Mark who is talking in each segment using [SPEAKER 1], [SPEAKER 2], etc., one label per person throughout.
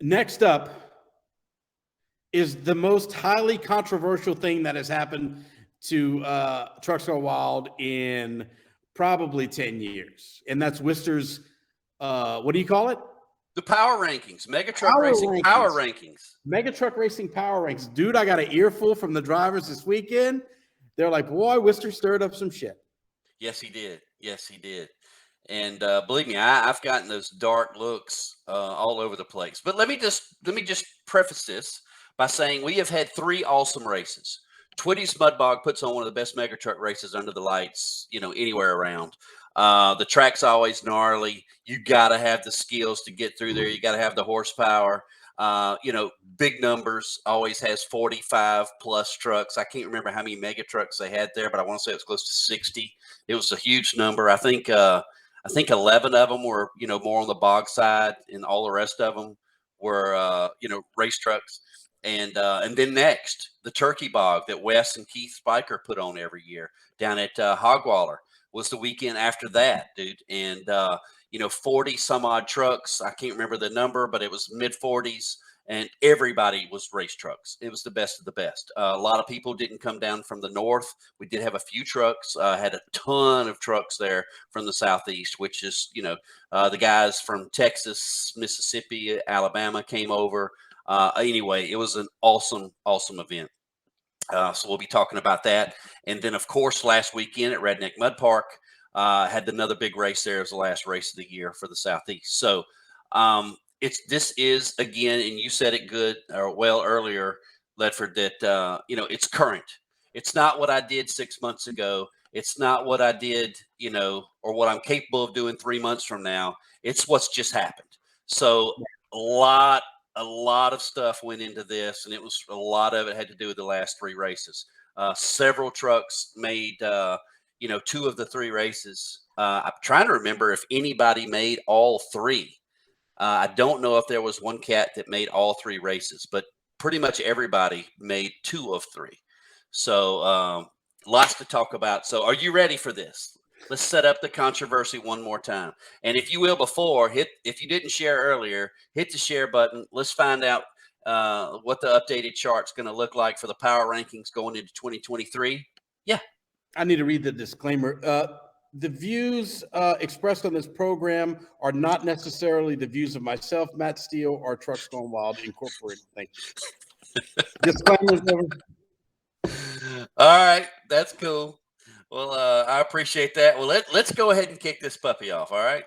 [SPEAKER 1] Next up is the most highly controversial thing that has happened to Trucks Go Wild in probably 10 years. And that's Wister's, what do you call it?
[SPEAKER 2] The power rankings, Mega Truck
[SPEAKER 1] Power
[SPEAKER 2] Racing power
[SPEAKER 1] rankings.
[SPEAKER 2] rankings.
[SPEAKER 1] Mega Truck Racing Power Ranks. Dude, I got an earful from the drivers this weekend. They're like, boy, Wister stirred up some shit.
[SPEAKER 2] Yes, he did. Yes, he did. And believe me, I've gotten those dark looks all over the place. But let me just preface this by saying we have had three awesome races. Twitty's Mudbog puts on one of the best mega truck races under the lights, anywhere around. The track's always gnarly. You got to have the skills to get through there. You got to have the horsepower. Big numbers. Always has 45 plus trucks. I can't remember how many mega trucks they had there, but I want to say it was close to 60. It was a huge number. I think 11 of them were, more on the bog side, and all the rest of them were, race trucks. And then next, the Turkey Bog that Wes and Keith Spiker put on every year down at Hogwaller was the weekend after that, dude. And 40 some odd trucks. I can't remember the number, but it was mid 40s. And everybody was race trucks. It was the best of the best. A lot of people didn't come down from the north. We did have a few trucks. Had a ton of trucks there from the southeast, which is the guys from Texas, Mississippi, Alabama came over. Anyway, it was an awesome, awesome event. So we'll be talking about that. And then, of course, last weekend at Redneck Mud Park, had another big race there as the last race of the year for the Southeast. So this is again, and you said it good or well earlier, Ledford, that it's current. It's not what I did 6 months ago. It's not what I did, or what I'm capable of doing 3 months from now. It's what's just happened. So a lot a lot of stuff went into this, and a lot of it had to do with the last three races. Several trucks made, two of the three races. I'm trying to remember if anybody made all three. I don't know if there was one cat that made all three races, but pretty much everybody made two of three. So lots to talk about. So are you ready for this? Let's set up the controversy one more time. And if you will, if you didn't share earlier, hit the share button. Let's find out what the updated chart's going to look like for the power rankings going into 2023. Yeah.
[SPEAKER 1] I need to read the disclaimer. The views expressed on this program are not necessarily the views of myself, Matt Steele, or Trucks Gone Wild Incorporated. Thank you. Disclaimers.
[SPEAKER 2] All right, that's cool. Well, I appreciate that. Well, let's go ahead and kick this puppy off. All right.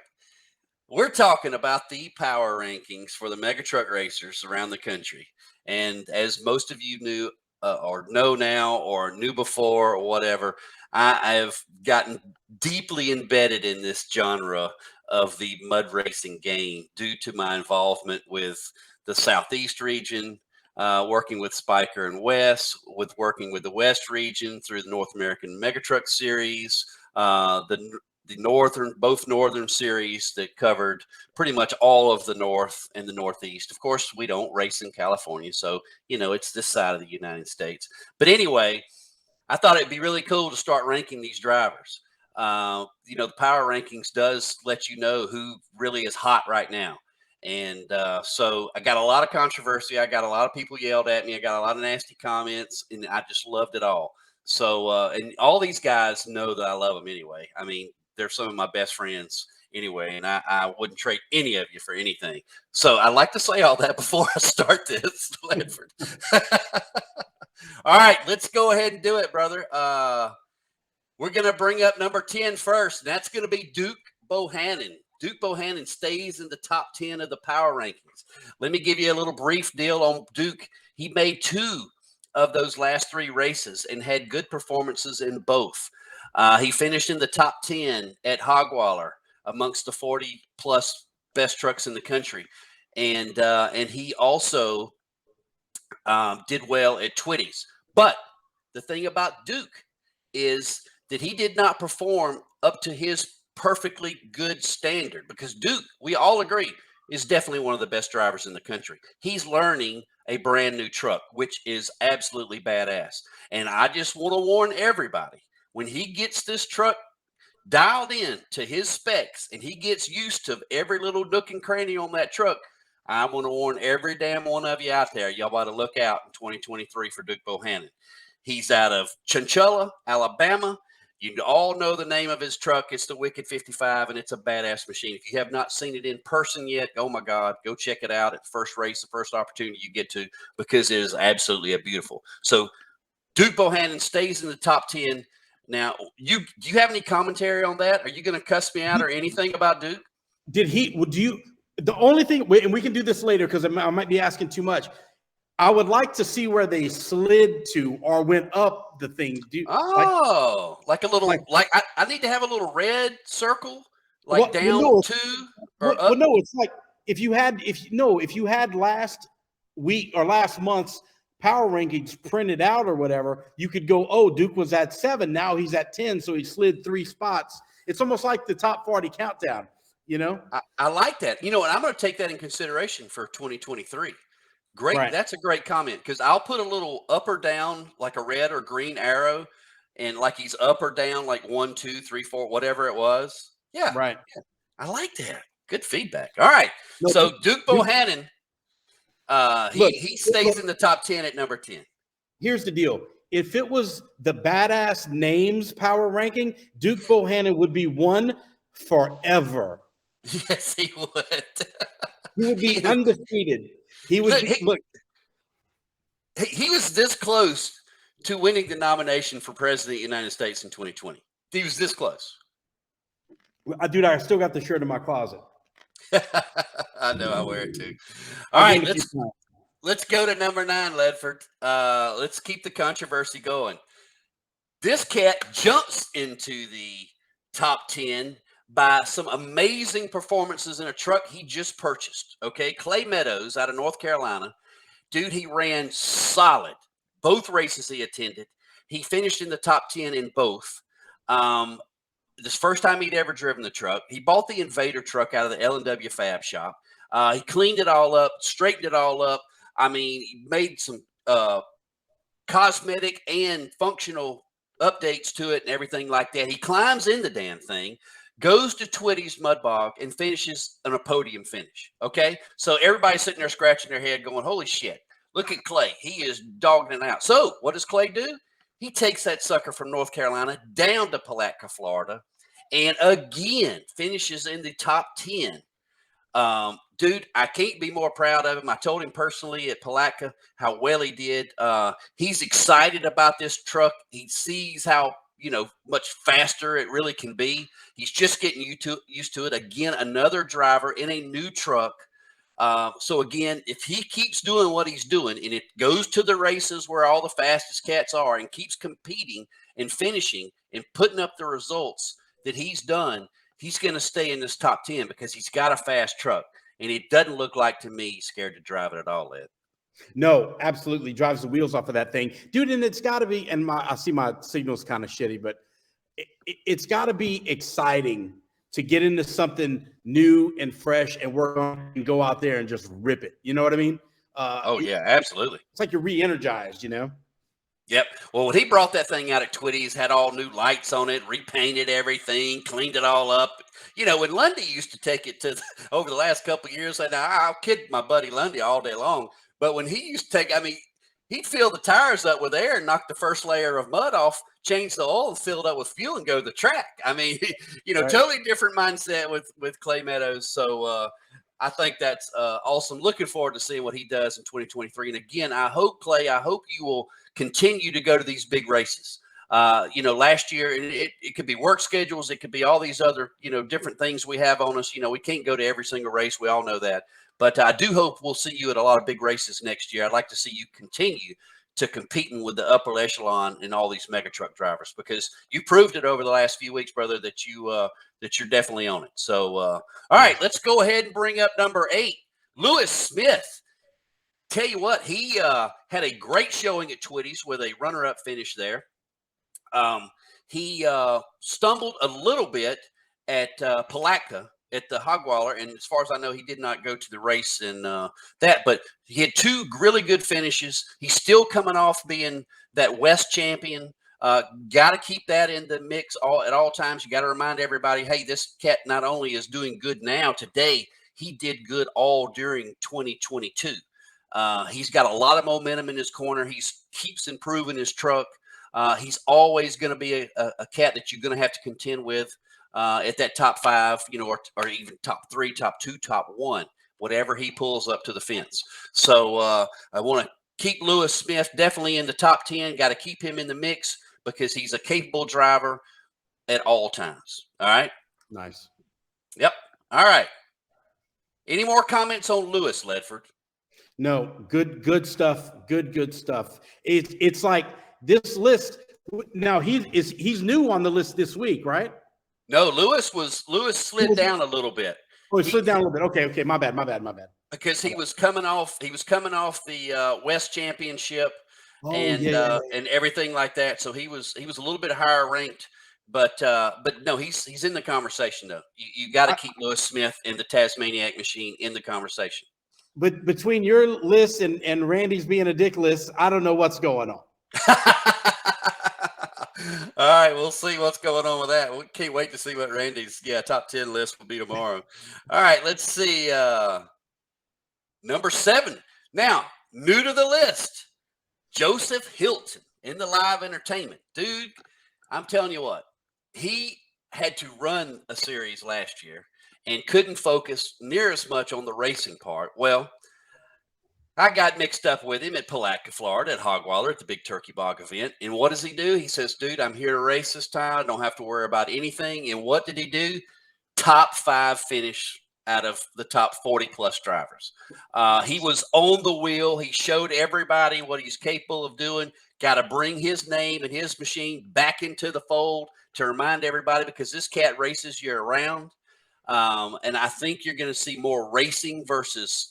[SPEAKER 2] We're talking about the power rankings for the mega truck racers around the country. And as most of you knew or know now or knew before or whatever, I have gotten deeply embedded in this genre of the mud racing game due to my involvement with the Southeast region, working with Spiker and Wes, with working with the West region through the North American Mega Truck Series, both northern series that covered pretty much all of the north and the northeast. Of course, we don't race in California, so it's this side of the United States. But anyway, I thought it'd be really cool to start ranking these drivers. The power rankings does let you know who really is hot right now. And so I got a lot of controversy. I got a lot of people yelled at me. I got a lot of nasty comments, and I just loved it all. So, and all these guys know that I love them anyway. I mean, they're some of my best friends anyway, and I wouldn't trade any of you for anything. So I like to say all that before I start this, Ledford. All right, let's go ahead and do it, brother. We're going to bring up number 10 first, and that's going to be Duke Bohannon. Duke Bohannon stays in the top 10 of the power rankings. Let me give you a little brief deal on Duke. He made two of those last three races and had good performances in both. He finished in the top 10 at Hogwaller amongst the 40 plus best trucks in the country. And he also did well at Twitty's. But the thing about Duke is that he did not perform up to his perfectly good standard, because Duke, we all agree, is definitely one of the best drivers in the country. He's learning a brand new truck, which is absolutely badass. And I just want to warn everybody, when he gets this truck dialed in to his specs and he gets used to every little nook and cranny on that truck, I want to warn every damn one of you out there. Y'all got to look out in 2023 for Duke Bohannon. He's out of Chinchilla, Alabama. You all know the name of his truck. It's the Wicked 55, and it's a badass machine. If you have not seen it in person yet, oh my God, go check it out at the first race, the first opportunity you get to, because it is absolutely a beautiful. So Duke Bohannon stays in the top 10. Now, do you have any commentary on that? Are you going to cuss me out or anything about Duke?
[SPEAKER 1] The only thing, and we can do this later because I might be asking too much. I would like to see where they slid to or went up the thing.
[SPEAKER 2] Like a little, I need to have a little red circle, down 2 or up.
[SPEAKER 1] Well, no, it's like if you had last week or last month's power rankings printed out or whatever, you could go, oh, Duke was at 7, now he's at 10, so he slid 3 spots. It's almost like the top 40 countdown, you know?
[SPEAKER 2] I like that. You know, and I'm going to take that in consideration for 2023. Great. Right. That's a great comment, because I'll put a little up or down, like a red or green arrow, and like he's up or down, like 1, 2, 3, 4, whatever it was. Yeah.
[SPEAKER 1] Right.
[SPEAKER 2] Yeah. I like that. Good feedback. All right. So Duke Bohannon, he stays in the top 10 at number 10.
[SPEAKER 1] Here's the deal. If it was the badass names power ranking, Duke Bohannon would be one forever.
[SPEAKER 2] Yes, he would.
[SPEAKER 1] He would be undefeated. He was
[SPEAKER 2] he was this close to winning the nomination for president of the United States in 2020. He was this close.
[SPEAKER 1] Dude, I still got the shirt in my closet.
[SPEAKER 2] I know, I wear it too. All right, let's go to number 9, Ledford. Let's keep the controversy going. This cat jumps into the top 10 by some amazing performances in a truck he just purchased. Okay, Clay Meadows out of North Carolina. Dude, he ran solid both races he attended. He finished in the top 10 in both. This first time he'd ever driven the truck. He bought the Invader truck out of the L&W Fab Shop. He cleaned it all up, straightened it all up. I mean, he made some cosmetic and functional updates to it and everything like that. He climbs in the damn thing, goes to Twitty's Mud Bog, and finishes on a podium finish. Okay, so everybody's sitting there scratching their head going, holy shit, look at Clay. He is dogging it out. So what does Clay do? He takes that sucker from North Carolina down to Palatka, Florida, and again finishes in the top 10. Dude, I can't be more proud of him. I told him personally at Palatka how well he did. He's excited about this truck. He sees how much faster it really can be. He's just getting used to it. Again, another driver in a new truck. So again, if he keeps doing what he's doing and it goes to the races where all the fastest cats are and keeps competing and finishing and putting up the results that he's done, he's going to stay in this top 10 because he's got a fast truck. And it doesn't look like to me he's scared to drive it at all, Ed.
[SPEAKER 1] No, absolutely. Drives the wheels off of that thing. Dude, and it's got to be, and I see my signal's kind of shitty, but it's got to be exciting to get into something new and fresh and work on and go out there and just rip it. You know what I mean?
[SPEAKER 2] Oh, yeah, absolutely.
[SPEAKER 1] It's like you're re-energized,
[SPEAKER 2] Yep. Well, when he brought that thing out at Twitty's, had all new lights on it, repainted everything, cleaned it all up. When Lundy used to take it over the last couple of years, and I'll kid my buddy Lundy all day long. But when he used to take, he'd fill the tires up with air and knock the first layer of mud off, change the oil and fill it up with fuel and go to the track. Right. Totally different mindset with Clay Meadows. So I think that's awesome. Looking forward to seeing what he does in 2023. And again, I hope you will continue to go to these big races. Last year, it could be work schedules. It could be all these other, different things we have on us. We can't go to every single race. We all know that. But I do hope we'll see you at a lot of big races next year. I'd like to see you continue to competing with the upper echelon in all these mega truck drivers, because you proved it over the last few weeks, brother, that you're definitely on it. So, all right, let's go ahead and bring up number 8, Lewis Smith. Tell you what, he had a great showing at Twitty's with a runner-up finish there. He stumbled a little bit at Palatka at the Hogwaller, and as far as I know, he did not go to the race in that, but he had 2 really good finishes. He's still coming off being that West champion. Got to keep that in the mix at all times. You got to remind everybody, hey, this cat not only is doing good now today, he did good all during 2022. He's got a lot of momentum in his corner. He keeps improving his truck. He's always going to be a cat that you're going to have to contend with at that top 5, or even top 3, top 2, top 1, whatever he pulls up to the fence. So I want to keep Lewis Smith definitely in the top 10. Got to keep him in the mix because he's a capable driver at all times. All right.
[SPEAKER 1] Nice.
[SPEAKER 2] Yep. All right. Any more comments on Lewis, Ledford?
[SPEAKER 1] No, good stuff. Good stuff. It's like this list. Now he's new on the list this week, right?
[SPEAKER 2] No, Lewis slid down a little bit.
[SPEAKER 1] Oh, he slid down a little bit. Okay. My bad.
[SPEAKER 2] Because he was coming off the West Championship and everything like that. So he was a little bit higher ranked, but no, he's in the conversation though. You got to keep Lewis Smith and the Tasmaniac Machine in the conversation.
[SPEAKER 1] But between your list and Randy's being a dick list, I don't know what's going on.
[SPEAKER 2] All right, we'll see what's going on with that. We can't wait to see what Randy's top 10 list will be tomorrow. All right, let's see. Number 7. Now, new to the list, Joseph Hilton in the live entertainment. Dude, I'm telling you what, he had to run a series last year and couldn't focus near as much on the racing part. Well, I got mixed up with him at Palatka, Florida, at Hogweiler at the Big Turkey Bog event. And what does he do? He says, dude, I'm here to race this time. I don't have to worry about anything. And what did he do? Top 5 finish out of the top 40-plus drivers. He was on the wheel. He showed everybody what he's capable of doing. Got to bring his name and his machine back into the fold to remind everybody, because this cat races year-round. And I think you're going to see more racing versus,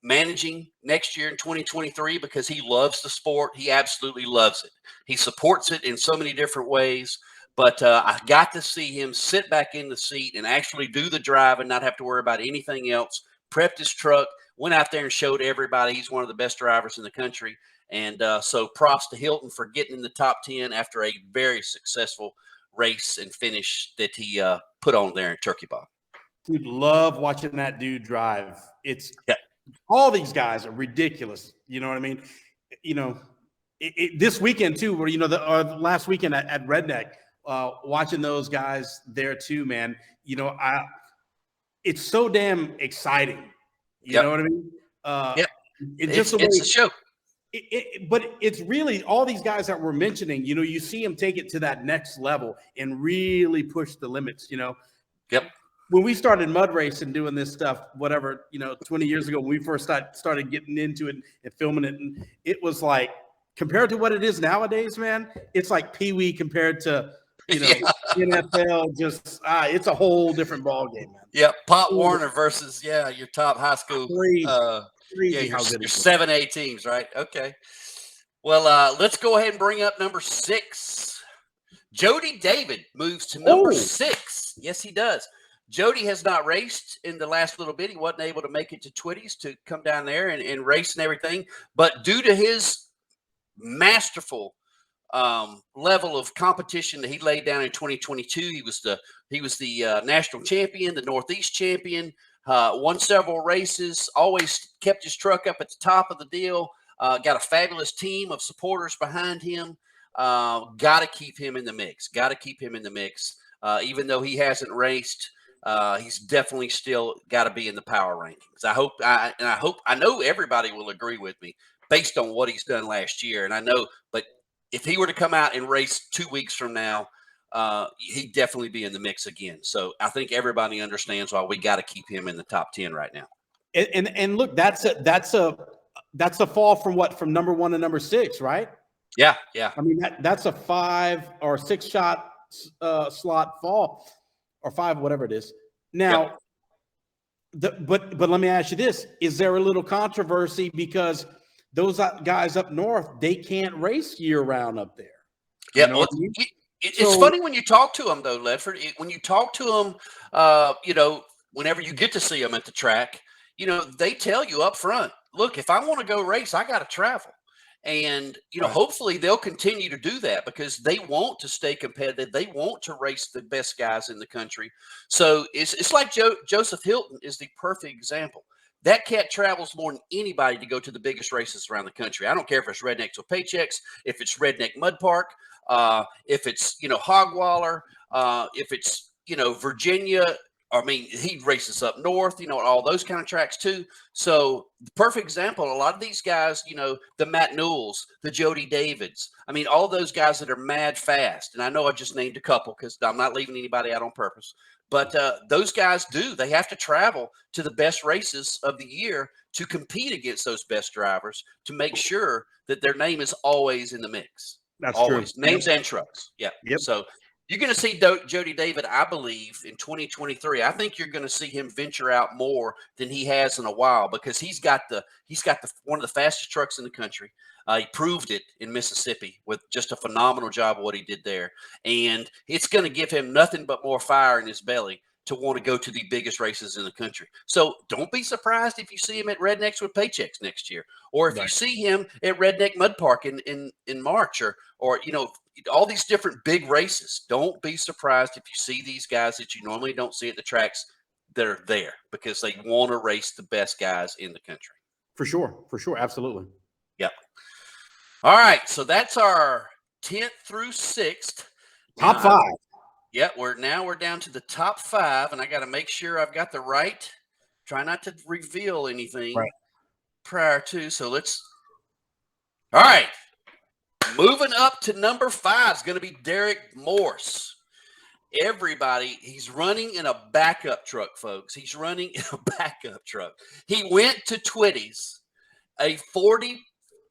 [SPEAKER 2] managing next year in 2023, because he loves the sport. He absolutely loves it. He supports it in so many different ways. But I got to see him sit back in the seat and actually do the drive and not have to worry about anything else. Prepped his truck, went out there and showed everybody he's one of the best drivers in the country. And so props to Hilton for getting in the top 10 after a very successful race and finish that he put on there in Turkey Bog.
[SPEAKER 1] Dude, love watching that dude drive. All these guys are ridiculous. You know what I mean? This weekend too, where the last weekend at Redneck, watching those guys there too, man. It's so damn exciting. You know what I mean?
[SPEAKER 2] It's a show.
[SPEAKER 1] But it's really all these guys that we're mentioning. You see them take it to that next level and really push the limits.
[SPEAKER 2] Yep.
[SPEAKER 1] When we started mud racing, doing this stuff, 20 years ago, when we first started getting into it and filming it, and it was like, compared to what it is nowadays, man, it's like Pee-wee compared to, NFL. Just it's a whole different ball game, man.
[SPEAKER 2] Yeah, Pop Warner versus your top high school.
[SPEAKER 1] Crazy
[SPEAKER 2] your 7A teams, right? Okay. Well, let's go ahead and bring up number 6. Jody David moves to number 6. Yes, he does. Jody has not raced in the last little bit. He wasn't able to make it to Twitties to come down there and race and everything. But due to his masterful level of competition that he laid down in 2022, he was the national champion, the Northeast champion, won several races, always kept his truck up at the top of the deal, got a fabulous team of supporters behind him. Got to keep him in the mix. Even though he hasn't raced, he's definitely still got to be in the power rankings. I know everybody will agree with me based on what he's done last year. And I know, but if he were to come out and race 2 weeks from now, he'd definitely be in the mix again. So I think everybody understands why we got to keep him in the top 10 right now.
[SPEAKER 1] And look, that's a fall from number 1 to number 6, right?
[SPEAKER 2] Yeah.
[SPEAKER 1] I mean, that's a 5 or 6 shot slot fall, or 5, whatever it is. Now, but let me ask you this: is there a little controversy because those guys up north, they can't race year round up there?
[SPEAKER 2] Yeah, it's funny when you talk to them though, Ledford. When you talk to them, whenever you get to see them at the track, they tell you up front, look, if I want to go race, I got to travel. And,
[SPEAKER 1] Right.
[SPEAKER 2] hopefully they'll continue to do that because they want to stay competitive. They want to race the best guys in the country. So it's like Joseph Hilton is the perfect example. That cat travels more than anybody to go to the biggest races around the country. I don't care if it's Rednecks with Paychecks, if it's Redneck Mud Park, if it's, Hogwaller, if it's, Virginia. I mean, he races up north, all those kind of tracks too. So the perfect example, a lot of these guys, the Matt Newells, the Jody Davids, I mean, all those guys that are mad fast. And I know I just named a couple because I'm not leaving anybody out on purpose. But those guys they have to travel to the best races of the year to compete against those best drivers to make sure that their name is always in the mix.
[SPEAKER 1] That's
[SPEAKER 2] Always.
[SPEAKER 1] true.
[SPEAKER 2] Names and trucks. Yeah.
[SPEAKER 1] Yep.
[SPEAKER 2] So you're going to see Jody David, I believe, in 2023. I think you're going to see him venture out more than he has in a while because he's got one of the fastest trucks in the country. He proved it in Mississippi with just a phenomenal job of what he did there, and it's going to give him nothing but more fire in his belly to want to go to the biggest races in the country. So don't be surprised if you see him at Rednecks with Paychecks next year, or if you see him at Redneck Mud Park in March, or all these different big races. Don't be surprised if you see these guys that you normally don't see at the tracks that are there because they want to race the best guys in the country.
[SPEAKER 1] For sure. Absolutely.
[SPEAKER 2] Yep. All right. So that's our 10th through 6th.
[SPEAKER 1] Top 5.
[SPEAKER 2] Yep. We're down to the top 5, and I got to make sure I've got the right. Try not to reveal anything prior to. So all right. Moving up to number 5 is going to be Derek Morse. Everybody, he's running in a backup truck, folks. He's running in a backup truck. He went to Twitty's, a 40.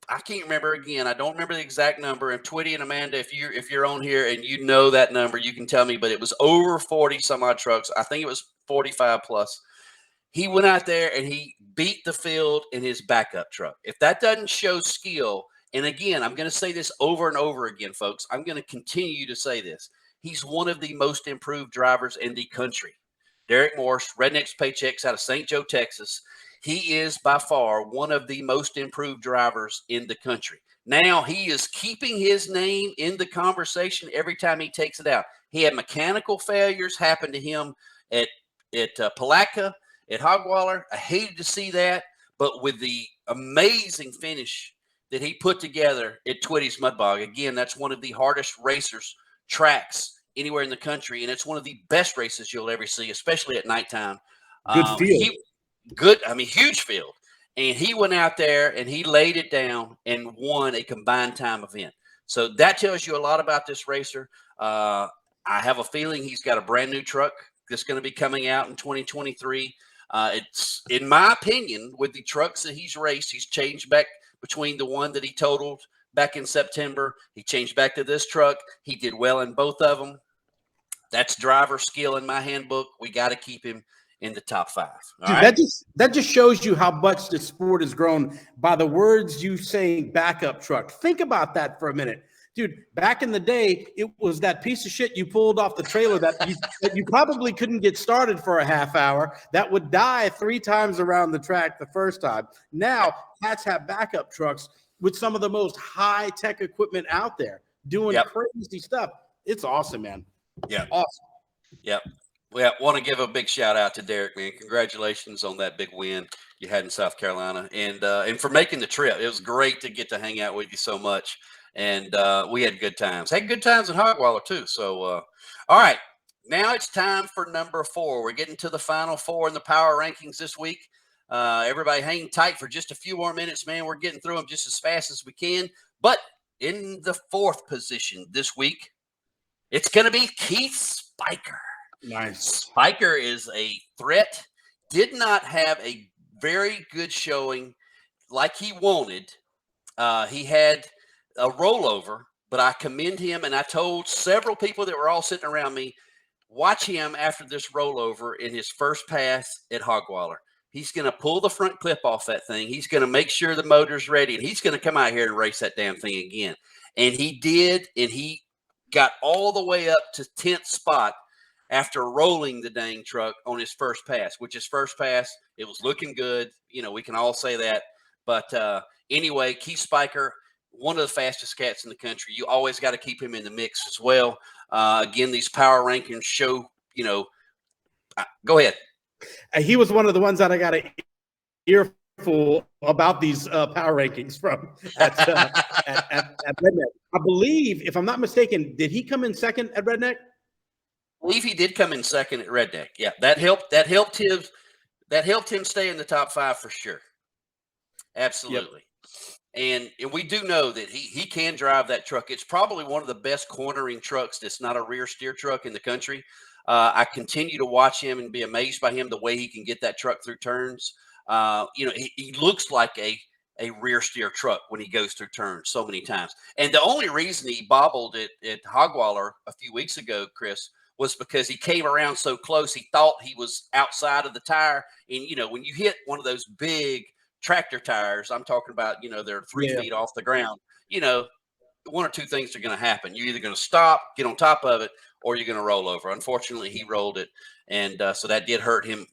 [SPEAKER 2] I can't remember again. I don't remember the exact number. And Twitty and Amanda, if you're on here and you know that number, you can tell me. But it was over 40 some odd trucks. I think it was 45 plus. He went out there and he beat the field in his backup truck. If that doesn't show skill, and again, I'm going to say this over and over again, folks. I'm going to continue to say this. He's one of the most improved drivers in the country. Derek Morse, Rednecks Paychecks out of St. Joe, Texas. He is by far one of the most improved drivers in the country. Now he is keeping his name in the conversation every time he takes it out. He had mechanical failures happen to him at Palatka, at Hogwaller. I hated to see that, but with the amazing finish that he put together at Twitty's Mud Bog, again, that's one of the hardest tracks anywhere in the country, and it's one of the best races you'll ever see, especially at nighttime.
[SPEAKER 1] Good field.
[SPEAKER 2] Huge field. And he went out there and he laid it down and won a combined time event. So that tells you a lot about this racer. I have a feeling he's got a brand new truck that's going to be coming out in 2023. It's, in my opinion, with the trucks that he's raced, he's changed back between the one that he totaled back in September. He changed back to this truck. He did well in both of them. That's driver skill in my handbook. We got to keep him in the top 5.
[SPEAKER 1] Dude, right? That just shows you how much the sport has grown by the words you saying backup truck. Think about that for a minute. Dude, back in the day, it was that piece of shit you pulled off the trailer that you probably couldn't get started for a half hour that would die 3 times around the track the first time. Now, cats have backup trucks with some of the most high-tech equipment out there doing crazy stuff. It's awesome, man.
[SPEAKER 2] Yeah.
[SPEAKER 1] Awesome.
[SPEAKER 2] Yep. We want to give a big shout out to Derek, man. Congratulations on that big win you had in South Carolina and for making the trip. It was great to get to hang out with you so much. And we had good times. Had good times in Hogwaller too. So, all right. Now it's time for number 4. We're getting to the final 4 in the power rankings this week. Everybody hang tight for just a few more minutes, man. We're getting through them just as fast as we can. But in the 4th position this week, it's going to be Keith Spiker.
[SPEAKER 1] Nice.
[SPEAKER 2] Spiker is a threat. Did not have a very good showing like he wanted. He had a rollover, but I commend him, and I told several people that were all sitting around me, watch him after this rollover in his first pass at Hogwaller. He's going to pull the front clip off that thing. He's going to make sure the motor's ready, and he's going to come out here and race that damn thing again. And he did, and he got all the way up to 10th spot after rolling the dang truck on his first pass, which his first pass, it was looking good. We can all say that. But anyway, Keith Spiker, one of the fastest cats in the country. You always got to keep him in the mix as well. Again, these power rankings show, go ahead.
[SPEAKER 1] He was one of the ones that I got an earful about these power rankings from at Redneck. I believe, if I'm not mistaken, did he come in second at Redneck?
[SPEAKER 2] I believe he did come in second at Redneck. Yeah, that helped him stay in the top 5 for sure. Absolutely. Yep. And we do know that he can drive that truck. It's probably one of the best cornering trucks that's not a rear steer truck in the country. I continue to watch him and be amazed by him, the way he can get that truck through turns. He looks like a rear steer truck when he goes through turns so many times. And the only reason he bobbled at Hogwaller a few weeks ago, Chris, was because he came around so close. He thought he was outside of the tire. And, when you hit one of those big tractor tires, I'm talking about, they're 3 feet off the ground, one or two things are going to happen. You're either going to stop, get on top of it, or you're going to roll over. Unfortunately, he rolled it. And so that did hurt him,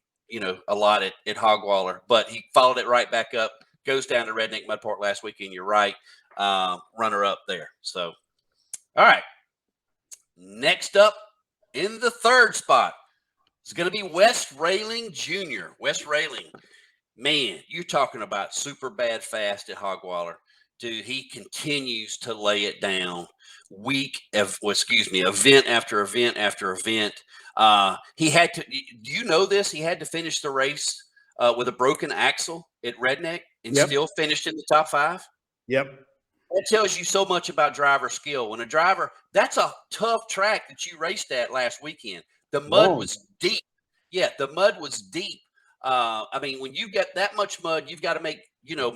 [SPEAKER 2] a lot at Hogwaller, but he followed it right back up, goes down to Redneck Mud Park last weekend. You're right. Runner up there. So, all right. Next up in the third spot is going to be Wes Railing Jr. Wes Railing, man, you're talking about super bad fast at Hogwaller. Dude, he continues to lay it down event after event after event. He had to, do you know this? He had to finish the race with a broken axle at Redneck and still finished in the top 5.
[SPEAKER 1] Yep.
[SPEAKER 2] That tells you so much about driver skill. When a driver, that's a tough track that you raced at last weekend. The mud was deep. Yeah, the mud was deep. When you get that much mud, you've got to make,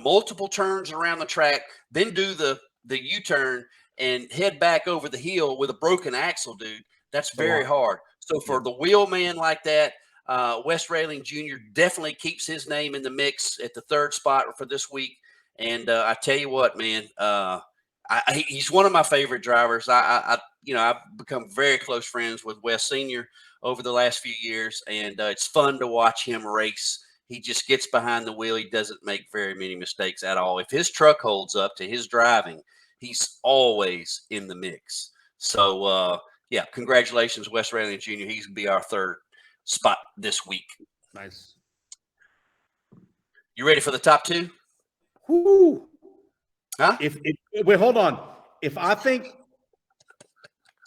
[SPEAKER 2] multiple turns around the track, then do the U-turn and head back over the hill with a broken axle, dude. That's very hard. So for the wheelman like that, Wes Railing Jr. definitely keeps his name in the mix at the third spot for this week. And I tell you what, man, he's one of my favorite drivers. I've become very close friends with Wes Sr. over the last few years, and it's fun to watch him race. He just gets behind the wheel. He doesn't make very many mistakes at all. If his truck holds up to his driving, he's always in the mix. So, congratulations, Wes Railing Jr. He's going to be our third spot this week.
[SPEAKER 1] Nice.
[SPEAKER 2] You ready for the top 2?
[SPEAKER 1] Whoo.
[SPEAKER 2] Huh?
[SPEAKER 1] Wait, hold on. If I think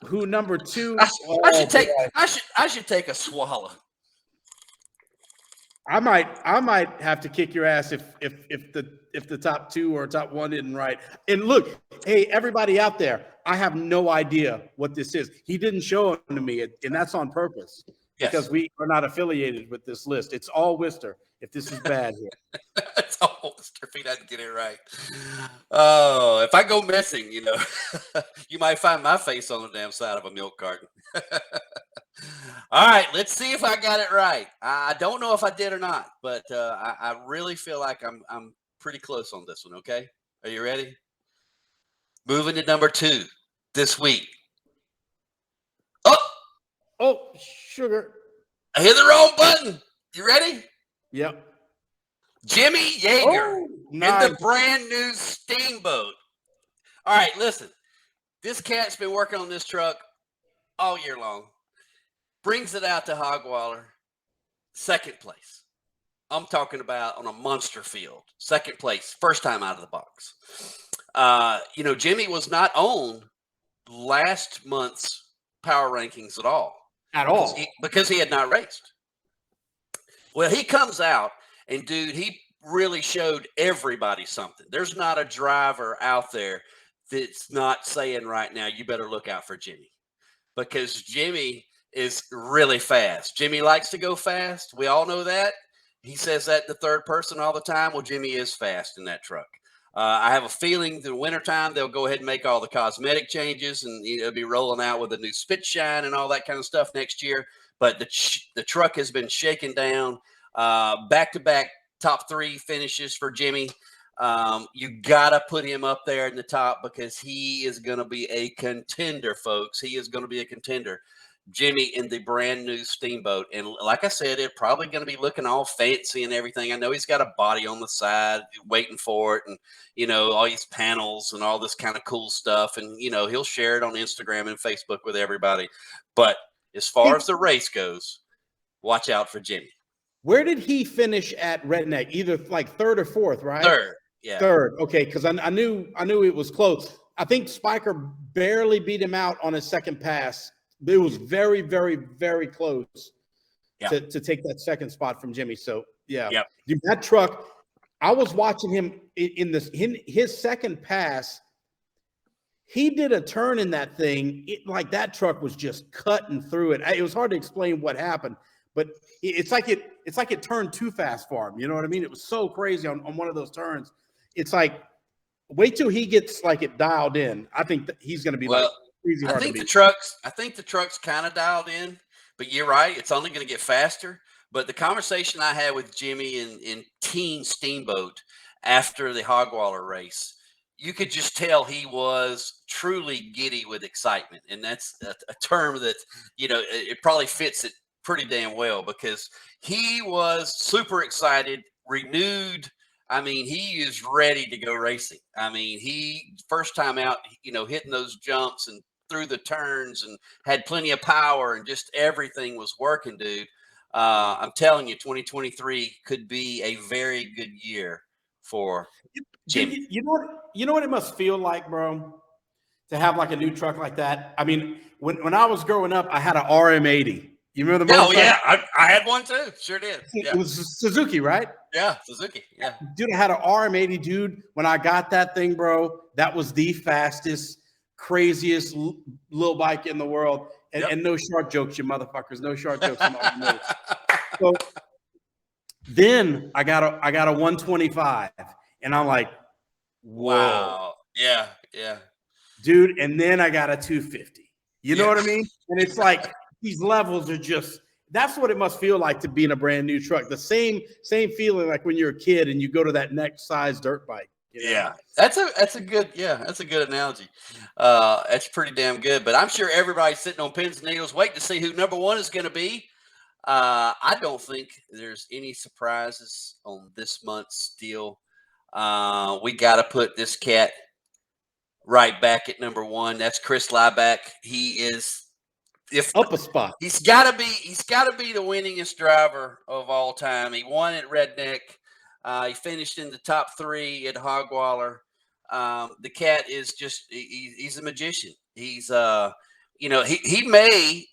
[SPEAKER 1] who number 2,
[SPEAKER 2] I should take a swallow.
[SPEAKER 1] I might have to kick your ass if the top 2 or top 1 isn't right. And look, hey, everybody out there, I have no idea what this is. He didn't show it to me, and that's on purpose. Yes. Because we are not affiliated with this list. It's all Wister. If this is bad here,
[SPEAKER 2] it's all Wister if he doesn't get it right. Oh, if I go missing, you might find my face on the damn side of a milk carton. All right, let's see if I got it right. I don't know if I did or not, but I really feel like I'm pretty close on this one. Okay, are you ready? Moving to number 2 this week.
[SPEAKER 1] Oh, sugar!
[SPEAKER 2] I hit the wrong button. You ready?
[SPEAKER 1] Yep.
[SPEAKER 2] Jimmy Yeager in the brand new Steamboat. All right, listen. This cat's been working on this truck all year long. Brings it out to Hogwaller, second place. I'm talking about on a monster field. Second place, first time out of the box. Jimmy was not on last month's power rankings at all. Because he had not raced. Well, he comes out, and dude, he really showed everybody something. There's not a driver out there that's not saying right now, you better look out for Jimmy. Because Jimmy is really fast. Jimmy likes to go fast. We all know that. He says that in the third person all the time. Well, Jimmy is fast in that truck. I have a feeling the wintertime they'll go ahead and make all the cosmetic changes, and it'll be rolling out with a new spit shine and all that kind of stuff next year. But the truck has been shaken down. Back-to-back top 3 finishes for Jimmy. You got to put him up there in the top because he is going to be a contender, folks. He is going to be a contender. Jimmy in the brand new Steamboat. And like I said, it's probably going to be looking all fancy and everything. I know he's got a body on the side waiting for it, and all these panels and all this kind of cool stuff. And he'll share it on Instagram and Facebook with everybody. But as far as the race goes, watch out for Jimmy.
[SPEAKER 1] Where did he finish at Redneck? Either like third or fourth, right?
[SPEAKER 2] Third. Yeah.
[SPEAKER 1] Third. Okay, because I knew it was close. I think Spiker barely beat him out on his second pass. It was very, very, very close to take that second spot from Jimmy. So yeah, dude, that truck. I was watching him in his second pass. He did a turn in that thing. Like that truck was just cutting through it. It was hard to explain what happened, but it's like it turned too fast for him. You know what I mean? It was so crazy on one of those turns. It's like, wait till he gets like it dialed in. I think that he's going to be crazy hard to beat.
[SPEAKER 2] I think the truck's kind of dialed in, but you're right. It's only going to get faster. But the conversation I had with Jimmy in Teen Steamboat after the Hogwaller race, you could just tell he was truly giddy with excitement. And that's a term that, it probably fits it pretty damn well, because he was super excited, renewed. I mean, he is ready to go racing. I mean, he first time out, hitting those jumps and through the turns and had plenty of power and just everything was working, dude. I'm telling you, 2023 could be a very good year for Jimmy.
[SPEAKER 1] You know what it must feel like, bro, to have like a new truck like that. I mean, when I was growing up, I had an RM80. You remember the motorcycle?
[SPEAKER 2] Oh yeah, I had one too. Sure did. Yeah.
[SPEAKER 1] It was Suzuki, right?
[SPEAKER 2] Yeah, Suzuki. Yeah,
[SPEAKER 1] dude, I had an RM80, dude. When I got that thing, bro, that was the fastest, craziest little bike in the world. And no short jokes, you motherfuckers. No short jokes. So then I got a 125, and I'm like, whoa.
[SPEAKER 2] Wow. Yeah.
[SPEAKER 1] Dude, and then I got a 250. You know what I mean? And it's like these levels are just, that's what it must feel like to be in a brand new truck. The same feeling like when you're a kid and you go to that next size dirt bike.
[SPEAKER 2] Yeah, that's a good analogy. That's pretty damn good. But I'm sure everybody's sitting on pins and needles waiting to see who number one is going to be. I don't think there's any surprises on this month's deal. We got to put this cat right back at number one. That's Chris Liebeck. He is
[SPEAKER 1] up a spot.
[SPEAKER 2] He's got to be the winningest driver of all time. He won at Redneck. He finished in the top 3 at Hogwaller. The cat is just, he's a magician. He's, he may,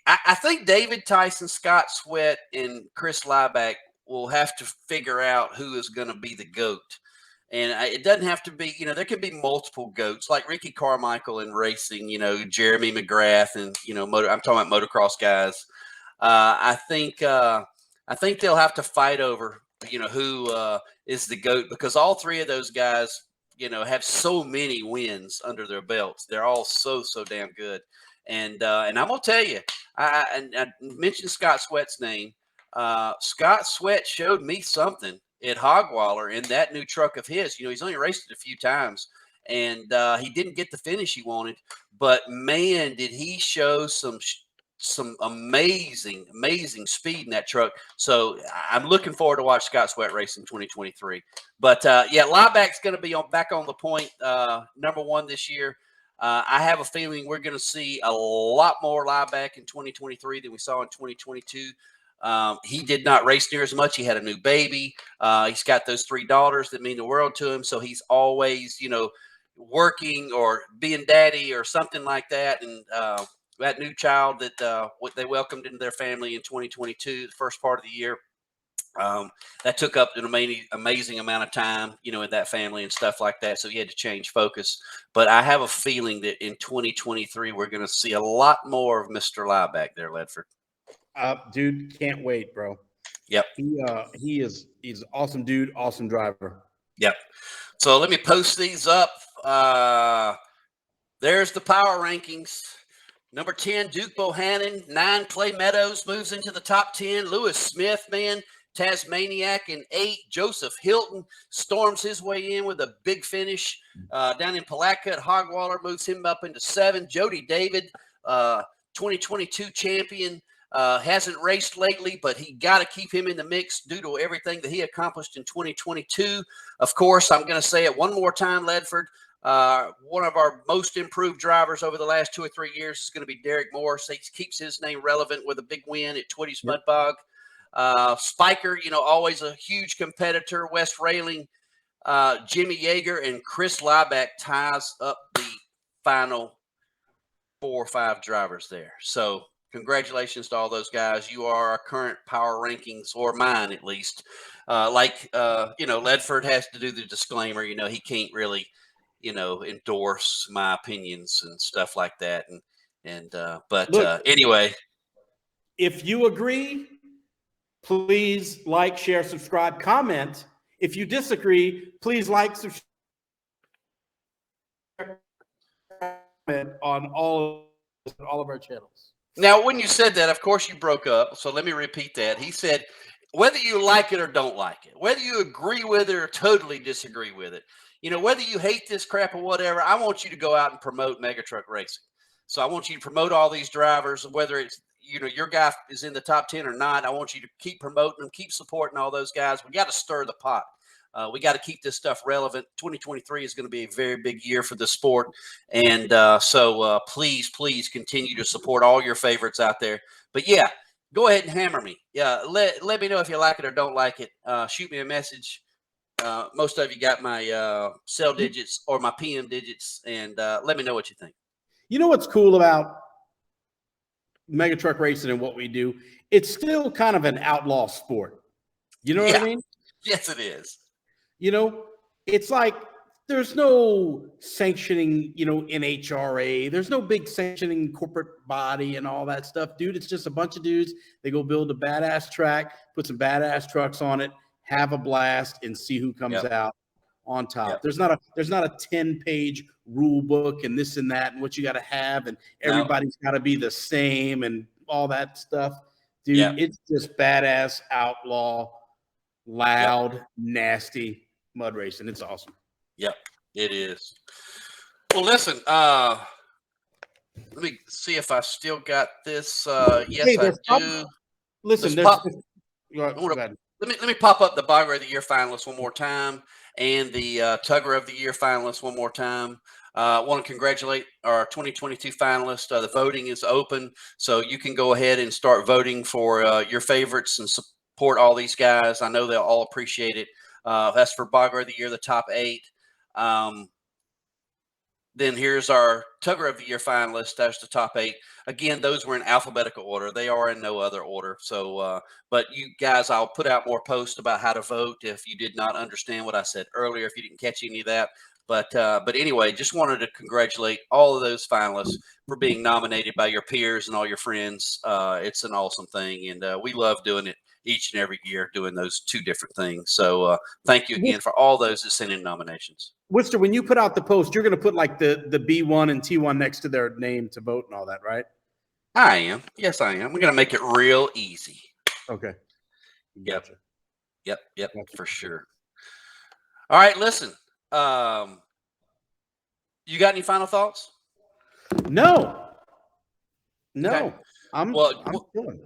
[SPEAKER 2] I think David Tyson, Scott Sweat, and Chris Liebeck will have to figure out who is going to be the GOAT. And it doesn't have to be, there can be multiple GOATs like Ricky Carmichael in racing, Jeremy McGrath, and, I'm talking about motocross guys. I think they'll have to fight over, who is the GOAT, because all 3 of those guys, have so many wins under their belts. They're all so damn good. And I'm going to tell you, I mentioned Scott Sweat's name. Scott Sweat showed me something at Hogwaller in that new truck of his. He's only raced it a few times, and he didn't get the finish he wanted, but man, did he show some amazing speed in that truck. So I'm looking forward to watch Scott Sweat race in 2023. But Liebeck's going to be back on the point, number one this year. I have a feeling we're going to see a lot more Liebeck in 2023 than we saw in 2022. He did not race near as much. He had a new baby. He's got those 3 daughters that mean the world to him. So he's always, working or being daddy or something like that. And that new child that what they welcomed into their family in 2022, the first part of the year, that took up an amazing amount of time, in that family and stuff like that. So he had to change focus. But I have a feeling that in 2023, we're going to see a lot more of Mr. Liebeck there, Ledford.
[SPEAKER 1] Dude, can't wait, bro.
[SPEAKER 2] Yep.
[SPEAKER 1] He's an awesome dude, awesome driver.
[SPEAKER 2] Yep. So let me post these up. There's the power rankings. Number 10, Duke Bohannon. 9, Clay Meadows moves into the top 10. Lewis Smith, man. Tasmaniac in 8. Joseph Hilton storms his way in with a big finish down in Palatka at Hogwaller, moves him up into 7. Jody David, 2022 champion. Hasn't raced lately, but he got to keep him in the mix due to everything that he accomplished in 2022. Of course, I'm going to say it one more time, Ledford. One of our most improved drivers over the last 2 or 3 years is going to be Derek Morris. He keeps his name relevant with a big win at Twitty's Mud Bog. Spiker, always a huge competitor. Wes Railing, Jimmy Yeager, and Chris Liebeck ties up the final 4 or 5 drivers there. So congratulations to all those guys. You are our current power rankings, or mine at least. Ledford has to do the disclaimer. He can't really, endorse my opinions and stuff like that. Anyway.
[SPEAKER 1] If you agree, please like, share, subscribe, comment. If you disagree, please like, subscribe on all of our channels.
[SPEAKER 2] Now, when you said that, of course, you broke up. So let me repeat that. He said, whether you like it or don't like it, whether you agree with it or totally disagree with it, whether you hate this crap or whatever, I want you to go out and promote Mega Truck Racing. So I want you to promote all these drivers, whether it's, your guy is in the top 10 or not. I want you to keep promoting them, keep supporting all those guys. We got to stir the pot. We got to keep this stuff relevant. 2023 is going to be a very big year for the sport. And so please continue to support all your favorites out there. But yeah, go ahead and hammer me. Yeah, let me know if you like it or don't like it. Shoot me a message. Most of you got my cell digits or my PM digits, and let me know what you think.
[SPEAKER 1] You know what's cool about Mega Truck Racing and what we do? It's still kind of an outlaw sport. You know what I mean?
[SPEAKER 2] Yes, it is.
[SPEAKER 1] It's like there's no sanctioning, NHRA. There's no big sanctioning corporate body and all that stuff, dude. It's just a bunch of dudes. They go build a badass track, put some badass trucks on it, have a blast, and see who comes out on top. There's not a 10-page rule book and this and that and what you got to have, and everybody's got to be the same and all that stuff, dude. It's just badass, outlaw, loud, nasty mud racing. It's awesome.
[SPEAKER 2] Yep, it is. Well, listen, let me see if I still got this. Yes, I do.
[SPEAKER 1] Listen,
[SPEAKER 2] let me pop up the Bogger of the Year finalists one more time and the Tugger of the Year finalists one more time. I want to congratulate our 2022 finalists. The voting is open, so you can go ahead and start voting for your favorites and support all these guys. I know they'll all appreciate it. That's for Bogger of the Year, the top 8. Then here's our Tugger of the Year finalists. That's the top 8. Again, those were in alphabetical order. They are in no other order. So, but you guys, I'll put out more posts about how to vote if you did not understand what I said earlier, if you didn't catch any of that. But anyway, just wanted to congratulate all of those finalists for being nominated by your peers and all your friends. It's an awesome thing, and we love doing it each and every year, doing those 2 different things. So thank you again for all those that sent in nominations.
[SPEAKER 1] Worcester, when you put out the post, you're going to put like the B1 and T1 next to their name to vote and all that, right?
[SPEAKER 2] I am. Yes, I am. We're going to make it real easy.
[SPEAKER 1] Okay.
[SPEAKER 2] Gotcha. Yep, for sure. All right, listen. You got any final thoughts?
[SPEAKER 1] No.
[SPEAKER 2] Okay.
[SPEAKER 1] I'm feeling.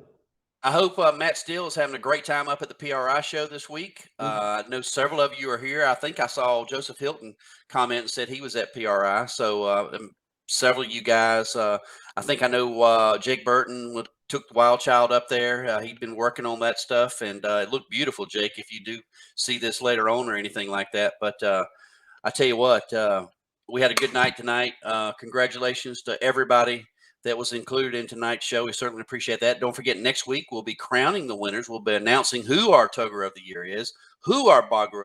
[SPEAKER 2] I hope Matt Steele is having a great time up at the PRI show this week. I know several of you are here. I think I saw Joseph Hilton comment and said he was at PRI. So several of you guys, I think I know Jake Burton took the Wild Child up there. He'd been working on that stuff, and it looked beautiful, Jake, if you do see this later on or anything like that. But I tell you what, we had a good night tonight. Congratulations to everybody that was included in tonight's show. We certainly appreciate that. Don't forget, next week we'll be crowning the winners. We'll be announcing who our Tugger of the Year is, who our Bogger